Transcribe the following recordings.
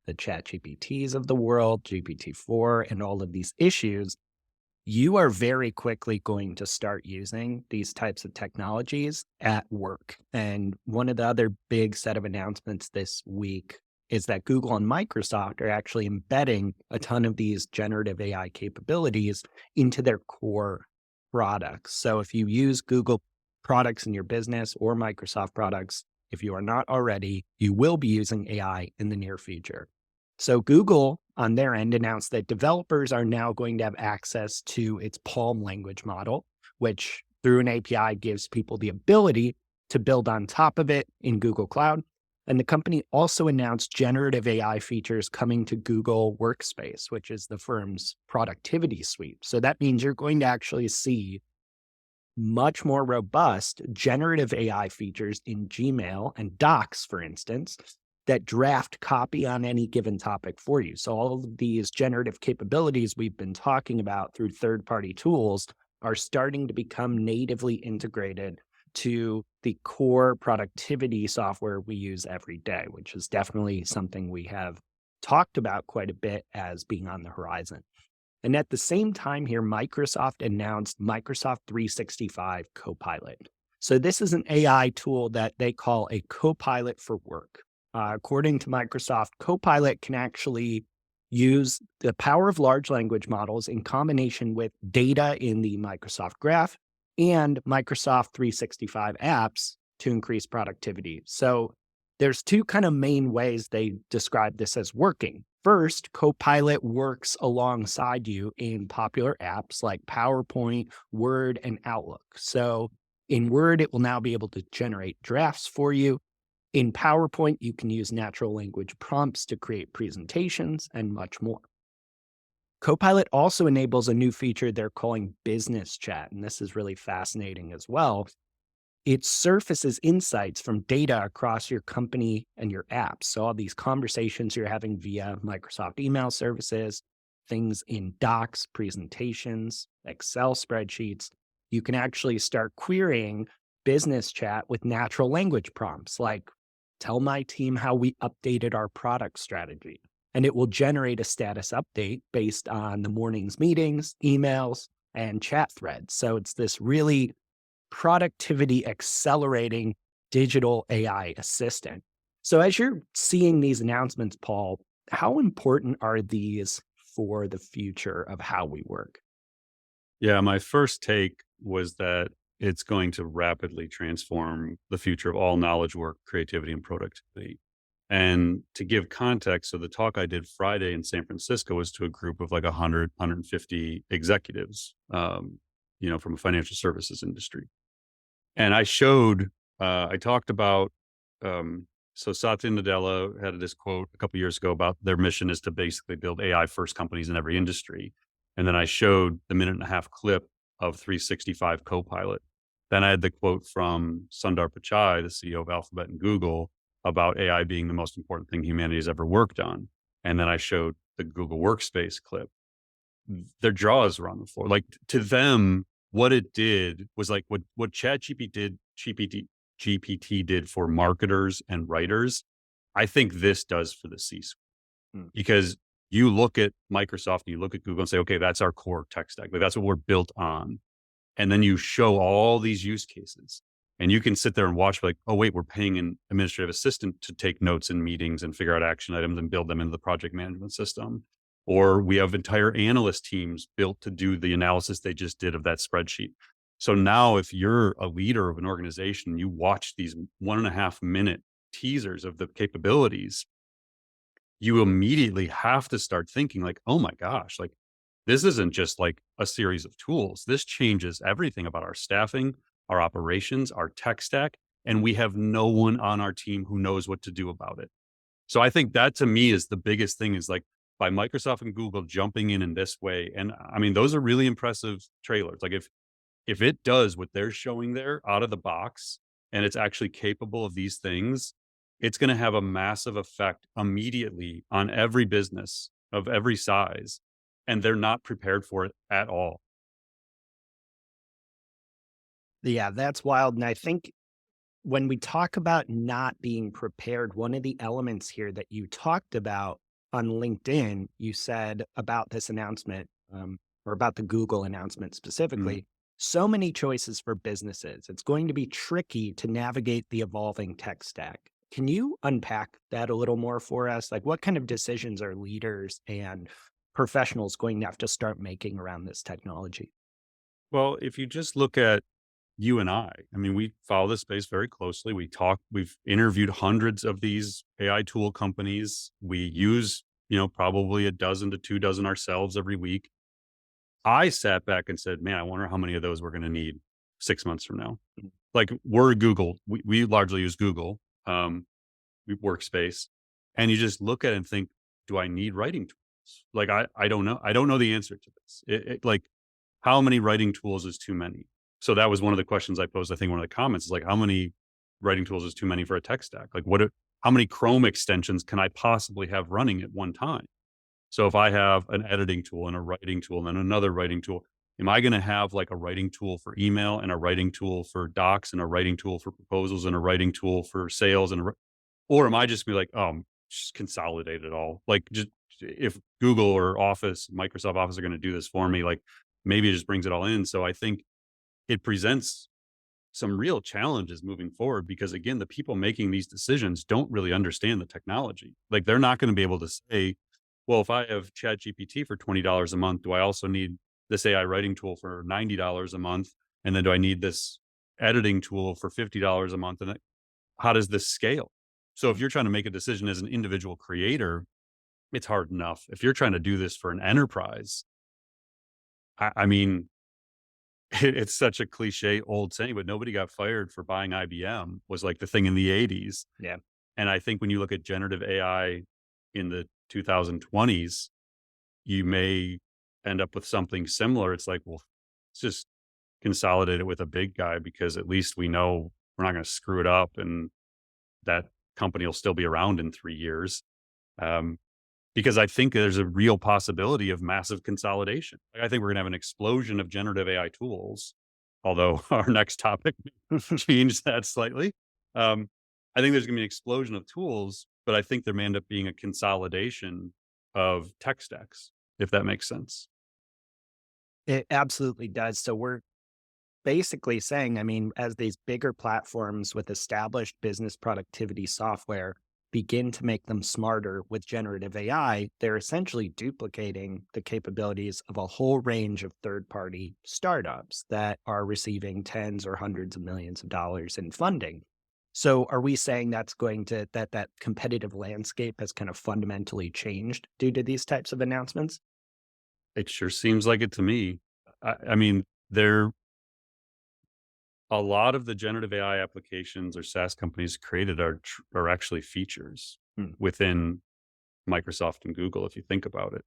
the ChatGPTs of the world, GPT-4, and all of these issues, you are very quickly going to start using these types of technologies at work. And one of the other big set of announcements this week is that Google and Microsoft are actually embedding a ton of these generative AI capabilities into their core products. So if you use Google products in your business or Microsoft products, if you are not already, you will be using AI in the near future. So Google on their end announced that developers are now going to have access to its Palm language model, which through an API gives people the ability to build on top of it in Google Cloud. And the company also announced generative AI features coming to Google Workspace, which is the firm's productivity suite. So that means you're going to actually see much more robust generative AI features in Gmail and Docs, for instance, that draft copy on any given topic for you. So all of these generative capabilities we've been talking about through third-party tools are starting to become natively integrated to the core productivity software we use every day, which is definitely something we have talked about quite a bit as being on the horizon. And at the same time here, Microsoft announced Microsoft 365 Copilot. So this is an AI tool that they call a Copilot for work. According to Microsoft, Copilot can actually use the power of large language models in combination with data in the Microsoft Graph and Microsoft 365 apps to increase productivity. So there's two kind of main ways they describe this as working. First, Copilot works alongside you in popular apps like PowerPoint, Word, and Outlook. So in Word, it will now be able to generate drafts for you. In PowerPoint, you can use natural language prompts to create presentations and much more. Copilot also enables a new feature they're calling business chat, and this is really fascinating as well. It surfaces insights from data across your company and your apps. So all these conversations you're having via Microsoft email services, things in docs, presentations, Excel spreadsheets, you can actually start querying business chat with natural language prompts like, tell my team how we updated our product strategy. And it will generate a status update based on the morning's meetings, emails, and chat threads. So it's this really productivity accelerating digital AI assistant. So as you're seeing these announcements, Paul, how important are these for the future of how we work? Yeah, my first take was that it's going to rapidly transform the future of all knowledge work, creativity, and productivity. And to give context, so the talk I did Friday in San Francisco was to a group of like 100, 150 executives, from a financial services industry. And I talked about, so Satya Nadella had this quote a couple years ago about their mission is to basically build AI first companies in every industry. And then I showed the minute and a half clip of 365 Copilot. Then I had the quote from Sundar Pichai, the CEO of Alphabet and Google, about AI being the most important thing humanity has ever worked on. And then I showed the Google Workspace clip. Their jaws were on the floor. Like to them, what it did was like what GPT did for marketers and writers. I think this does for the C-suite Hmm. because you look at Microsoft and you look at Google and say, okay, that's our core tech stack. Like that's what we're built on. And then you show all these use cases and you can sit there and watch like, oh, wait, we're paying an administrative assistant to take notes in meetings and figure out action items and build them into the project management system. Or we have entire analyst teams built to do the analysis they just did of that spreadsheet. So now if you're a leader of an organization, you watch these 1.5 minute teasers of the capabilities, you immediately have to start thinking like, oh my gosh, like this isn't just like a series of tools. This changes everything about our staffing, our operations, our tech stack, and we have no one on our team who knows what to do about it. So I think that to me is the biggest thing is like by Microsoft and Google jumping in this way. And I mean, those are really impressive trailers. Like if it does what they're showing there out of the box and it's actually capable of these things, it's going to have a massive effect immediately on every business of every size. And they're not prepared for it at all. Yeah, that's wild. And I think when we talk about not being prepared, one of the elements here that you talked about on LinkedIn, you said about this announcement, or about the Google announcement Mhm. specifically, so many choices for businesses. It's going to be tricky to navigate the evolving tech stack. Can you unpack that a little more for us? Like, what kind of decisions are leaders and professionals going to have to start making around this technology? Well, if you just look at you and I mean, we follow this space very closely. We've interviewed hundreds of these AI tool companies. We use, probably a dozen to 2 dozen ourselves every week. I sat back and said, man, I wonder how many of those we're going to need 6 months from now. Like we're Google. We largely use Google Workspace, and you just look at it and think, do I need writing tools? Like I don't know. I don't know the answer to this. Like how many writing tools is too many? So that was one of the questions I posed. I think one of the comments is like, how many writing tools is too many for a tech stack? Like how many Chrome extensions can I possibly have running at one time? So if I have an editing tool and a writing tool and then another writing tool, am I going to have like a writing tool for email and a writing tool for docs and a writing tool for proposals and a writing tool for sales or am I just be like, just consolidate it all? Like just if Google or Office, Microsoft Office are going to do this for me, like maybe it just brings it all in. So I think it presents some real challenges moving forward because again, the people making these decisions don't really understand the technology. Like they're not going to be able to say, well, if I have Chat GPT for $20 a month, do I also need this AI writing tool for $90 a month? And then do I need this editing tool for $50 a month? And how does this scale? So if you're trying to make a decision as an individual creator, it's hard enough. If you're trying to do this for an enterprise, I mean, it's such a cliche old saying, but nobody got fired for buying IBM was like the thing in the 80s. Yeah. And I think when you look at generative AI in the 2020s, you may end up with something similar. It's like, well, let's just consolidate it with a big guy because at least we know we're not going to screw it up and that company will still be around in 3 years. Um, because I think there's a real possibility of massive consolidation. Like, I think we're going to have an explosion of generative AI tools, although our next topic may change that slightly. Um, I think there's going to be an explosion of tools, but I think there may end up being a consolidation of tech stacks, if that makes sense. It absolutely does. So we're basically saying, I mean, as these bigger platforms with established business productivity software begin to make them smarter with generative AI, they're essentially duplicating the capabilities of a whole range of third party startups that are receiving tens or hundreds of millions of dollars in funding. So are we saying that's going to that competitive landscape has kind of fundamentally changed due to these types of announcements? It sure seems like it to me. I mean, there a lot of the generative AI applications or SaaS companies created are actually features Hmm. within Microsoft and Google, if you think about it.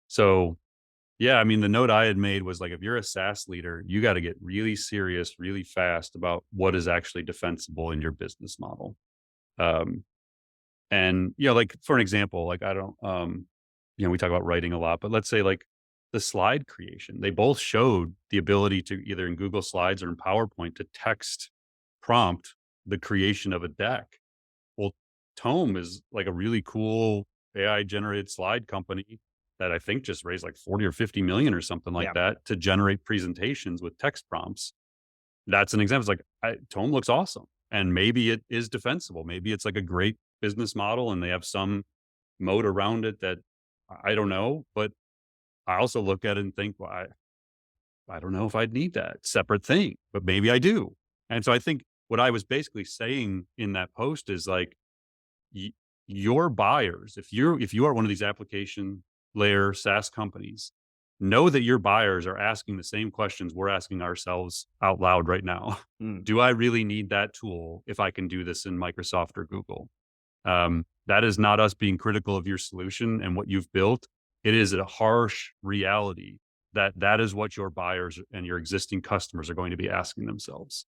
So, yeah, I mean, the note I had made was like, if you're a SaaS leader, you got to get really serious, really fast about what is actually defensible in your business model. Um, and like for an example, like I don't, we talk about writing a lot, but let's say like the slide creation, they both showed the ability to either in Google Slides or in PowerPoint to text prompt the creation of a deck. Well, Tome is like a really cool AI generated slide company that I think just raised like 40 or 50 million or something like Yeah. that to generate presentations with text prompts. That's an example. It's like Tome looks awesome. And maybe it is defensible. Maybe it's like a great business model and they have some moat around it that I don't know. But I also look at it and think, well, I don't know if I'd need that separate thing, but maybe I do. And so I think what I was basically saying in that post is like, y- your buyers, if you are one of these application layer SaaS companies, know that your buyers are asking the same questions we're asking ourselves out loud right now. Mm. Do I really need that tool if I can do this in Microsoft or Google? That is not us being critical of your solution and what you've built. It is a harsh reality that that is what your buyers and your existing customers are going to be asking themselves.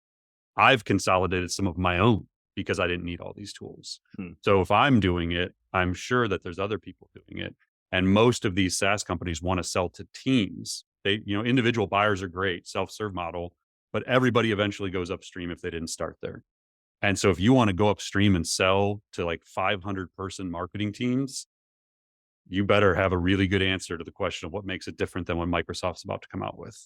I've consolidated some of my own because I didn't need all these tools. Hmm. So if I'm doing it, I'm sure that there's other people doing it. And most of these SaaS companies want to sell to teams. Individual buyers are great, self-serve model, but everybody eventually goes upstream if they didn't start there. And so if you want to go upstream and sell to like 500 person marketing teams, you better have a really good answer to the question of what makes it different than what Microsoft's about to come out with.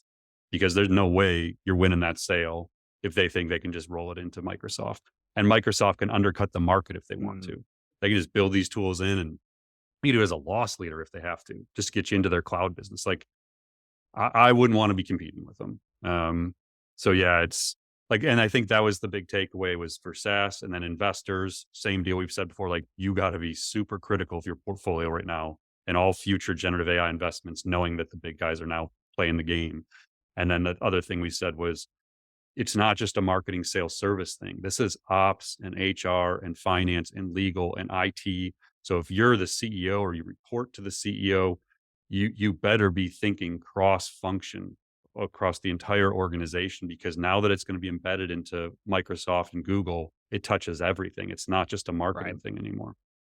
Because there's no way you're winning that sale if they think they can just roll it into Microsoft. And Microsoft can undercut the market if they want Mm, to. They can just build these tools in and you do as a loss leader if they have to, just to get you into their cloud business. Like I wouldn't want to be competing with them. So yeah, it's like, and I think that was the big takeaway was for SaaS and then investors, same deal we've said before, like you got to be super critical of your portfolio right now and all future generative AI investments, knowing that the big guys are now playing the game. And then the other thing we said was, it's not just a marketing sales service thing. This is ops and HR and finance and legal and IT. So if you're the CEO or you report to the CEO, you better be thinking cross function across the entire organization, because now that it's going to be embedded into Microsoft and Google, it touches everything. It's not just a right. marketing thing anymore.